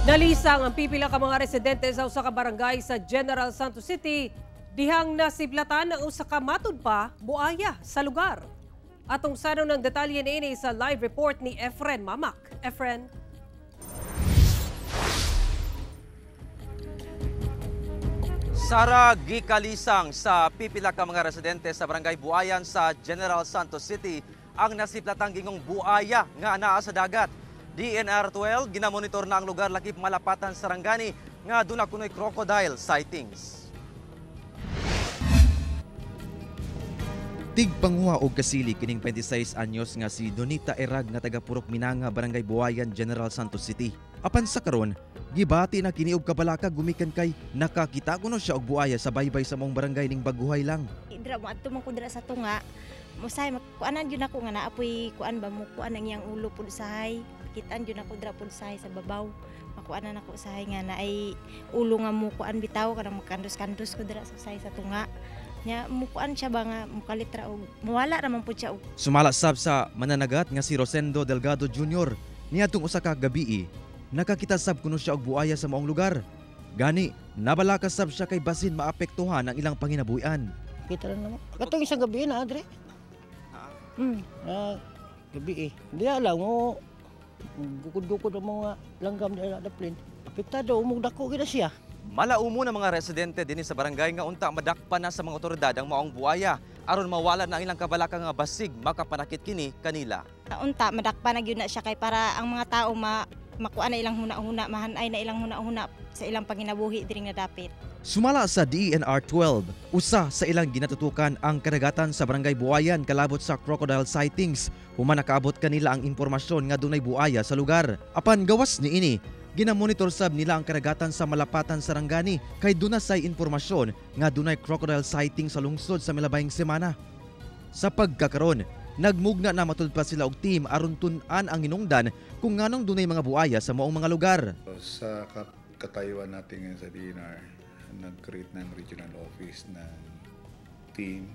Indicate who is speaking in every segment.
Speaker 1: Nalisang ang pipila ka mga residente sa usa ka barangay sa General Santos City dihang nasiblatan ang usa ka matud pa buaya sa lugar. Atong sano ng detalye niini sa live report ni Efren Mamak. Efren.
Speaker 2: Sara gikalisang sa pipila ka mga residente sa barangay Buayan sa General Santos City ang nasiplatang gingong buaya nga anaa sa dagat. DNR-12 ginamonitor na ang lugar lakip malapatan sa Rangani nga duna kunoy crocodile sightings.
Speaker 3: Tigpanguha og kasili kining 26 anyos nga si Donita Erag nga taga Purok Minanga, Barangay Buayan, General Santos City. Apan sa karon, gibati na kini og kabalaka gumikan kay nakakita kuno siya og buaya sa baybay sa mong barangay ning Baguhay lang.
Speaker 4: Dira mo adto man ko dira sa tunga. Musay kuanan gyud ako nga naapoy kuan ba mo kuan ang iyang ulo pud sahay. Kitaan gyud ako dira pud sahay sa babaw. Makuanan ako sahay nga na ay ulo nga mo kuan bitaw kanang makandos-kandos ko dira sa sahay sa tunga. Nya mukuan siya ba nga mukalitra og muwala ra man pud siya og.
Speaker 3: Sumala sab sa mananagat nga si Rosendo Delgado Jr. niadtong usa ka gabii nakakita sab kuno siya og buaya sa maong lugar. Gani nabalakas sab siya kay basin maapektuhan ang ilang panginabuhian.
Speaker 5: Kita lang naman. Katong isang gabi na, Adre. Gabi eh. Hindi alam mo, gukod-gukod ang mga langgam na daplin. Apektado, umugdako kita siya.
Speaker 2: Malaumo na mga residente din sa barangay nga unta madakpan na sa mga otoridad ang maong buaya aron mawala na ang ilang kabalaka nga basig makapanakit kini kanila.
Speaker 4: Unta madakpan na gyud na siya kay para ang mga tao makuan na ilang huna-huna, mahanay na ilang huna-huna sa ilang panginabuhi diri nga dapit.
Speaker 3: Sumala sa DNR-12, usa sa ilang ginatutukan ang karagatan sa Barangay Buayan kalabot sa crocodile sightings. Human nakaabot kanila ang impormasyon nga dunay buaya sa lugar. Apan gawas niini, ginamonitor sab nila ang karagatan sa malapatan sa Rangani kay duna say impormasyon nga dunay crocodile sighting sa lungsod sa milabayng semana. Sa pagkakaron, nagmugna na matud pa sila og team aron tun-an ang hinungdan kung nganong dunay mga buaya sa maong mga lugar.
Speaker 6: Sa katayuan natin ngayon sa DNR, nag-create ng regional office ng team.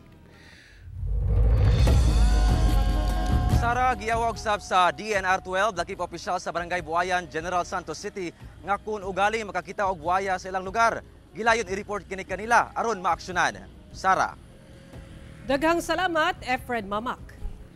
Speaker 2: Sara giyawag sab sa DNR-12 lakip opisyal sa Barangay Buayan, General Santos City nga kun ugali makakita og buaya sa ilang lugar, gilayon i-report kini kanila aron maaksyonan. Sara.
Speaker 1: Daghang salamat, Efren Mamak.